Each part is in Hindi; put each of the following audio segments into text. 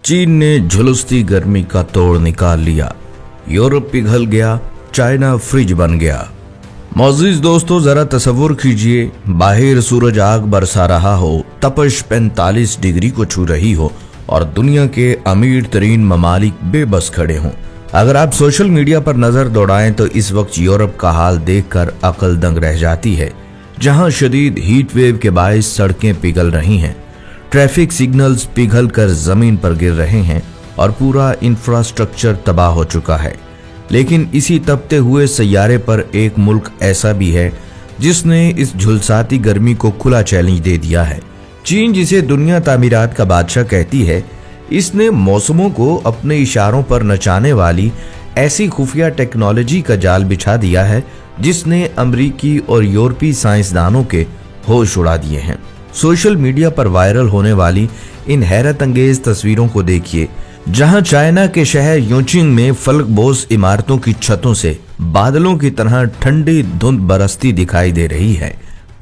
चीन ने झुलसती गर्मी का तोड़ निकाल लिया। यूरोप पिघल गया, चाइना फ्रिज बन गया। मौजूद दोस्तों, जरा तसव्वुर कीजिए, बाहर सूरज आग बरसा रहा हो, तपश 45 डिग्री को छू रही हो और दुनिया के अमीर तरीन ममालिक बेबस खड़े हों। अगर आप सोशल मीडिया पर नजर दौड़ाएं तो इस वक्त यूरोप का हाल देखकर अकल दंग रह जाती है, जहां शदीद हीट वेव के बायस सड़कें पिघल रही हैं, ट्रैफिक सिग्नल्स पिघल कर जमीन पर गिर रहे हैं और पूरा इंफ्रास्ट्रक्चर तबाह हो चुका है। लेकिन इसी तपते हुए सैयारे पर एक मुल्क ऐसा भी है जिसने इस झुलसाती गर्मी को खुला चैलेंज दे दिया है। चीन, जिसे दुनिया तामीरात का बादशाह कहती है, इसने मौसमों को अपने इशारों पर नचाने वाली ऐसी खुफिया टेक्नोलॉजी का जाल बिछा दिया है जिसने अमेरिकी और यूरोपीय साइंसदानों के होश उड़ा दिए हैं। सोशल मीडिया पर वायरल होने वाली इन हैरत अंगेज तस्वीरों को देखिए, जहां चाइना के शहर यूचिंग में फलकबोस इमारतों की छतों से बादलों की तरह ठंडी धुंध बरसती दिखाई दे रही है।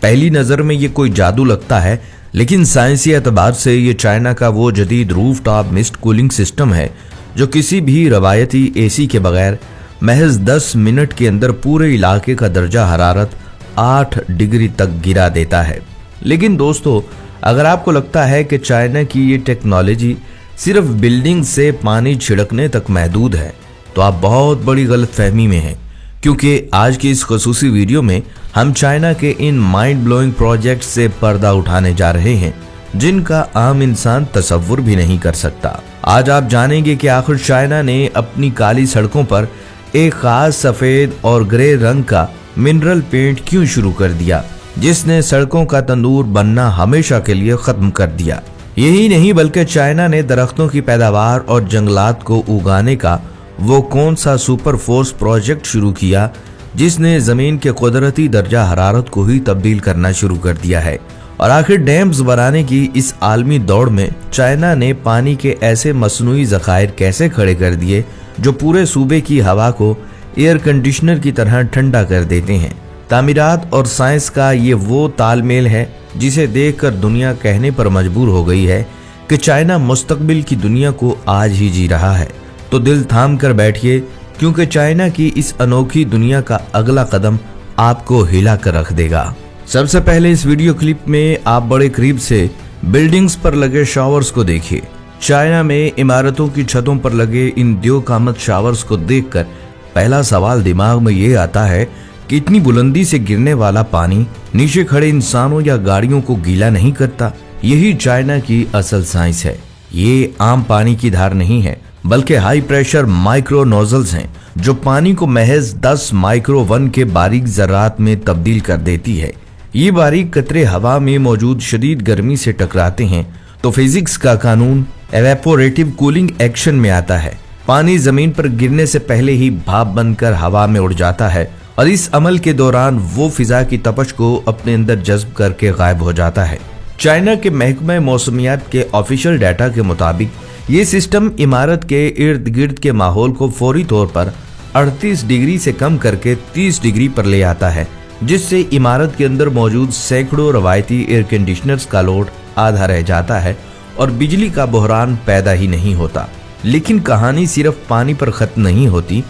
पहली नजर में ये कोई जादू लगता है, लेकिन साइंसी एतबार से ये चाइना का वो जदीद रूफटॉप मिस्ट कूलिंग सिस्टम है जो किसी भी रवायती एसी के बगैर महज 10 मिनट के अंदर पूरे इलाके का दर्जा हरारत 8 डिग्री तक गिरा देता है। लेकिन दोस्तों, अगर आपको लगता है कि चाइना की ये टेक्नोलॉजी सिर्फ बिल्डिंग से पानी छिड़कने तक महदूद है, तो आप बहुत बड़ी गलतफहमी में हैं, क्योंकि आज की इस खुसूसी वीडियो में हम चाइना के इन माइंड ब्लोइंग प्रोजेक्ट से पर्दा उठाने जा रहे हैं जिनका आम इंसान तसव्वुर भी नहीं कर सकता। आज आप जानेंगे कि आखिर चाइना ने अपनी काली सड़कों पर एक खास सफेद और ग्रे रंग का मिनरल पेंट क्यों शुरू कर दिया, जिसने सड़कों का तंदूर बनना हमेशा के लिए खत्म कर दिया। यही नहीं, बल्कि चाइना ने दरख्तों की पैदावार और जंगलात को उगाने का वो कौन सा सुपर फोर्स प्रोजेक्ट शुरू किया जिसने जमीन के कुदरती दर्जा हरारत को ही तब्दील करना शुरू कर दिया है। और आखिर डैम्स बनाने की इस आलमी दौड़ में चाइना ने पानी के ऐसे मसनूई जखायर कैसे खड़े कर दिए जो पूरे सूबे की हवा को एयर कंडीशनर की तरह ठंडा कर देते हैं। तामीरात और साइंस का ये वो तालमेल है जिसे देखकर दुनिया कहने पर मजबूर हो गई है कि चाइना मुस्तकबिल की दुनिया को आज ही जी रहा है। तो दिल थाम कर बैठिए, क्योंकि चाइना की इस अनोखी दुनिया का अगला कदम आपको हिला कर रख देगा। सबसे पहले इस वीडियो क्लिप में आप बड़े करीब से बिल्डिंग्स पर लगे शावर्स को देखिए। चाइना में इमारतों की छतों पर लगे इन द्योकामत शावर्स को देखकर पहला सवाल दिमाग में ये आता है कि इतनी बुलंदी से गिरने वाला पानी नीचे खड़े इंसानों या गाड़ियों को गीला नहीं करता। यही चाइना की असल साइंस है। ये आम पानी की धार नहीं है, बल्कि हाई प्रेशर माइक्रो नोजल्स हैं जो पानी को महज 10 माइक्रो वन के बारीक जर्रात में तब्दील कर देती है। ये बारीक कतरे हवा में मौजूद शदीद गर्मी से टकराते हैं तो फिजिक्स का कानून एवेपोरेटिव कूलिंग एक्शन में आता है। पानी जमीन पर गिरने से पहले ही भाप बनकर हवा में उड़ जाता है और इस अमल के दौरान वो फिजा की तपश को अपने अंदर जज्ब करके गायब हो जाता है। चाइना के महकमा मौसमियात के ऑफिशियल डाटा के मुताबिक ये सिस्टम इमारत के इर्द गिर्द के माहौल को फौरी तौर पर 38 डिग्री से कम करके 30 डिग्री पर ले आता है, जिससे इमारत के अंदर मौजूद सैकड़ों रवायती एयर कंडीशनर्स का लोड आधा रह जाता है और बिजली का बहरान पैदा ही नहीं होता। लेकिन कहानी सिर्फ पानी पर खत्म नहीं होती।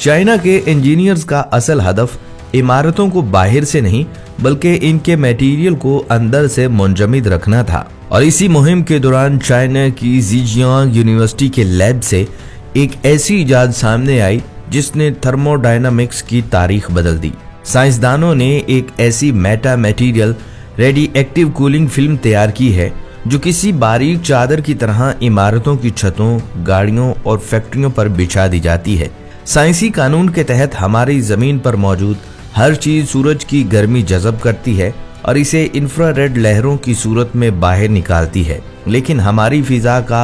चाइना के इंजीनियर्स का असल हदफ इमारतों को बाहर से नहीं, बल्कि इनके मटेरियल को अंदर से मुंजमद रखना था। और इसी मुहिम के दौरान चाइना की ज़ीजियांग यूनिवर्सिटी के लैब से एक ऐसी इजाद सामने आई जिसने थर्मोडायनामिक्स की तारीख बदल दी। साइंसदानों ने एक ऐसी Meta material ready active cooling film तैयार की है जो किसी बारीक चादर की तरह इमारतों की छतों, गाड़ियों और फैक्ट्रियों पर बिछा दी जाती है। साइंसी कानून के तहत हमारी जमीन पर मौजूद हर चीज सूरज की गर्मी जज़ब करती है और इसे इंफ्रारेड लहरों की सूरत में बाहर निकालती है, लेकिन हमारी फिजा का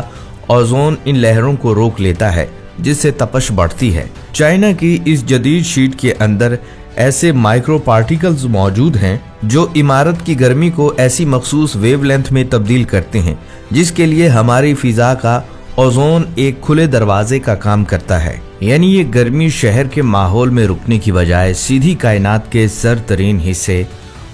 ओजोन इन लहरों को रोक लेता है, जिससे तपश बढ़ती है। चाइना की इस जदीद शीट के अंदर ऐसे माइक्रो पार्टिकल्स मौजूद हैं जो इमारत की गर्मी को ऐसी मखसूस वेवलेंथ में तब्दील करते हैं जिसके लिए हमारी फिजा का ओजोन एक खुले दरवाजे का काम करता है। यानी ये गर्मी शहर के माहौल में रुकने की बजाय सीधी कायनात के सरतरीन हिस्से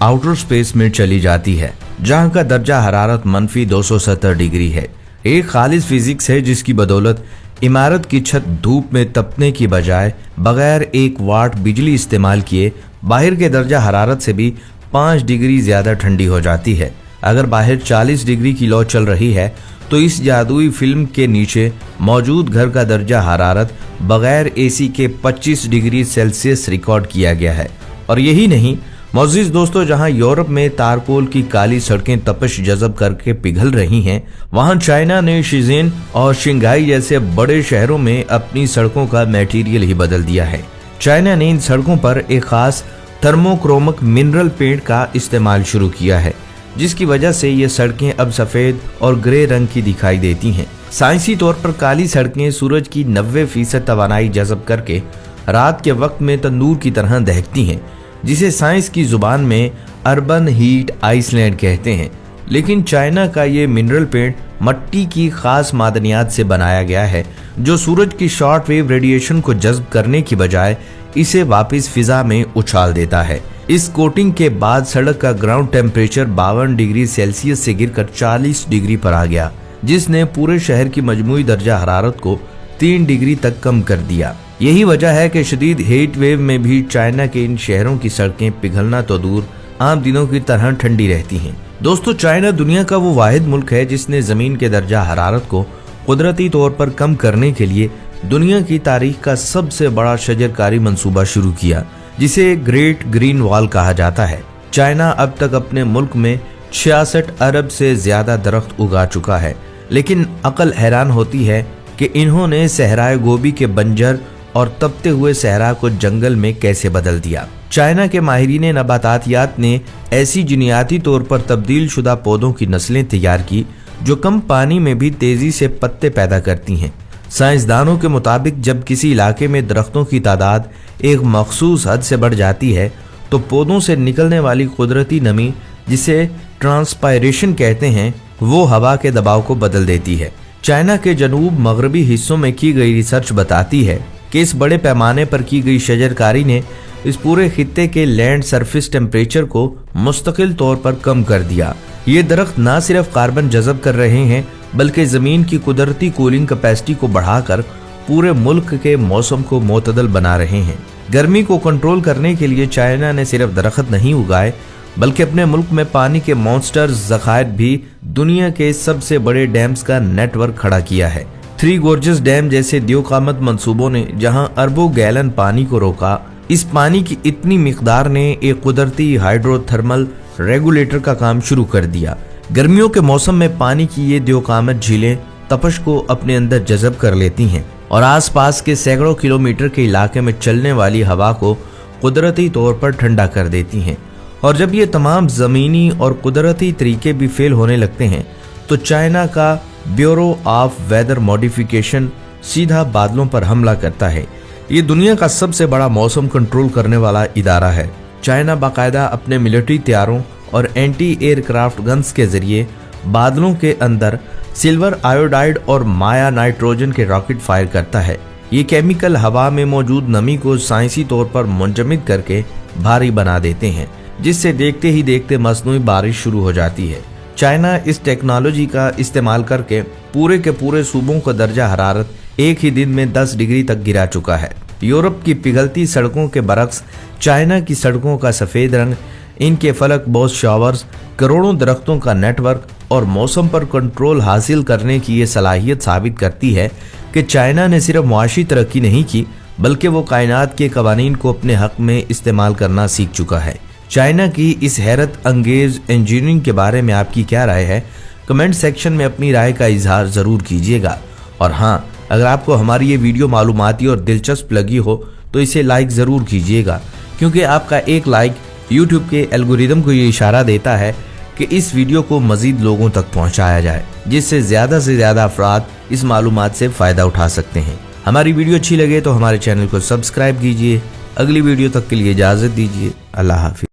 आउटर स्पेस में चली जाती है, जहाँ का दर्जा हरारत -270 डिग्री है। एक खालिस फिजिक्स है जिसकी बदौलत इमारत की छत धूप में तपने की बजाय बगैर 1 वाट बिजली इस्तेमाल किए बाहर के दर्जा हरारत से भी 5 डिग्री ज्यादा ठंडी हो जाती है। अगर बाहर 40 डिग्री की लौ चल रही है तो इस जादुई फिल्म के नीचे मौजूद घर का दर्जा हरारत बगैर एसी के 25 डिग्री सेल्सियस रिकॉर्ड किया गया है। और यही नहीं मोअज़्ज़िज़ दोस्तों, जहां यूरोप में तारकोल की काली सड़कें तपश जज़ब करके पिघल रही हैं, वहां चाइना ने शिज़ेन और शंघाई जैसे बड़े शहरों में अपनी सड़कों का मटेरियल ही बदल दिया है। चाइना ने इन सड़कों पर एक खास थर्मोक्रोमिक मिनरल पेंट का इस्तेमाल शुरू किया है, जिसकी वजह से ये सड़कें अब सफेद और ग्रे रंग की दिखाई देती हैं। साइंसी तौर पर काली सड़कें सूरज की 90% तवानाई जज़ब करके रात के वक्त में तंदूर की तरह दहकती हैं, जिसे साइंस की जुबान में अर्बन हीट आइसलैंड कहते हैं। लेकिन चाइना का ये मिनरल पेंट मट्टी की खास मादनियात से बनाया गया है, जो सूरज की शॉर्ट वेव रेडिएशन को जज्ब करने की बजाय इसे वापस फिजा में उछाल देता है। इस कोटिंग के बाद सड़क का ग्राउंड टेम्परेचर 52 डिग्री सेल्सियस से गिरकर 40 डिग्री पर आ गया, जिसने पूरे शहर की मजमूई दर्जा हरारत को 3 डिग्री तक कम कर दिया। यही वजह है कि शदीद हीट वेव में भी चाइना के इन शहरों की सड़कें पिघलना तो दूर आम दिनों की तरह ठंडी रहती हैं। दोस्तों, चाइना दुनिया का वो वाहिद मुल्क है जिसने जमीन के दर्जा हरारत को कुदरती तौर पर कम करने के लिए दुनिया की तारीख का सबसे बड़ा शजरकारी मंसूबा शुरू किया, जिसे ग्रेट ग्रीन वॉल कहा जाता है। चाइना अब तक अपने मुल्क में 66 अरब से ज्यादा दरख्त उगा चुका है, लेकिन अकल हैरान होती है कि इन्होंने सहराए गोबी के बंजर और तपते हुए सहरा को जंगल में कैसे बदल दिया। चाइना के माहिरीन नबातातियात ने ऐसी जीनियाती तौर पर तब्दील शुदा पौधों की नस्लें तैयार की जो कम पानी में भी तेजी से पत्ते पैदा करती हैं। साइंसदानों के मुताबिक जब किसी इलाके में दरख्तों की तादाद एक मखसूस हद से बढ़ जाती है तो पौधों से निकलने वाली कुदरती नमी, जिसे ट्रांसपायरेशन कहते हैं, वो हवा के दबाव को बदल देती है। चाइना के जनूब मगरबी हिस्सों में की गई रिसर्च बताती है कि इस बड़े पैमाने पर की गई शजरकारी ने इस पूरे खित्ते के लैंड सरफेस टेम्परेचर को मुस्तकिल तौर पर कम कर दिया। ये दरख्त न सिर्फ कार्बन जज़ब कर रहे हैं, बल्कि जमीन की कुदरती कूलिंग कैपेसिटी को बढ़ाकर पूरे मुल्क के मौसम को मोतदल बना रहे हैं। गर्मी को कंट्रोल करने के लिए चाइना ने सिर्फ दरख्त नहीं उगाए, बल्कि अपने मुल्क में पानी के मॉन्स्टर ज़खायर भी दुनिया के सबसे बड़े डैम्स का नेटवर्क खड़ा किया है। 3 गोर्जस डैम जैसे दियोकामत मंसूबों ने जहां अरबों गैलन पानी को रोका, इस पानी की इतनी मिकदार ने एक कुदरती हाइड्रोथर्मल रेगुलेटर का काम शुरू कर दिया। गर्मियों के मौसम में पानी की ये दियोकामत झीलें तपश को अपने अंदर जज़ब कर लेती हैं और आसपास के सैकड़ों किलोमीटर के इलाके में चलने वाली हवा को कुदरती तौर पर ठंडा कर देती हैं। और जब ये तमाम ज़मीनी और कुदरती तरीके भी फेल होने लगते हैं तो चाइना का ब्यूरो ऑफ वेदर मॉडिफिकेशन सीधा बादलों पर हमला करता है। ये दुनिया का सबसे बड़ा मौसम कंट्रोल करने वाला इदारा है। चाइना बाकायदा अपने मिलिट्री तैयारों और एंटी एयरक्राफ्ट गन्स के जरिए बादलों के अंदर सिल्वर आयोडाइड और माया नाइट्रोजन के रॉकेट फायर करता है। ये केमिकल हवा में मौजूद नमी को साइंसी तौर पर मुंजमद करके भारी बना देते हैं, जिससे देखते ही देखते मसनूई बारिश शुरू हो जाती है। चाइना इस टेक्नोलॉजी का इस्तेमाल करके पूरे के पूरे सूबों का दर्जा हरारत एक ही दिन में 10 डिग्री तक गिरा चुका है। यूरोप की पिघलती सड़कों के बरक्स चाइना की सड़कों का सफ़ेद रंग, इनके फलक बॉस शावर्स, करोड़ों दरख्तों का नेटवर्क और मौसम पर कंट्रोल हासिल करने की ये सलाहियत साबित करती है कि चाइना ने सिर्फ मुआशी तरक्की नहीं की, बल्कि वो कायनात के कवानीन को अपने हक में इस्तेमाल करना सीख चुका है। चाइना की इस हैरत अंगेज इंजीनियरिंग के बारे में आपकी क्या राय है? कमेंट सेक्शन में अपनी राय का इजहार ज़रूर कीजिएगा। और हाँ, अगर आपको हमारी ये वीडियो मालूमाती और दिलचस्प लगी हो तो इसे लाइक ज़रूर कीजिएगा, क्योंकि आपका एक लाइक यूट्यूब के एल्गोरिदम को ये इशारा देता है कि इस वीडियो को मज़ीद लोगों तक पहुँचाया जाए, जिससे ज़्यादा से ज़्यादा अफराद इस मालूमात से फ़ायदा उठा सकते हैं। हमारी वीडियो अच्छी लगे तो हमारे चैनल को सब्सक्राइब कीजिए। अगली वीडियो तक के लिए इजाज़त दीजिए। अल्लाह हाफिज़।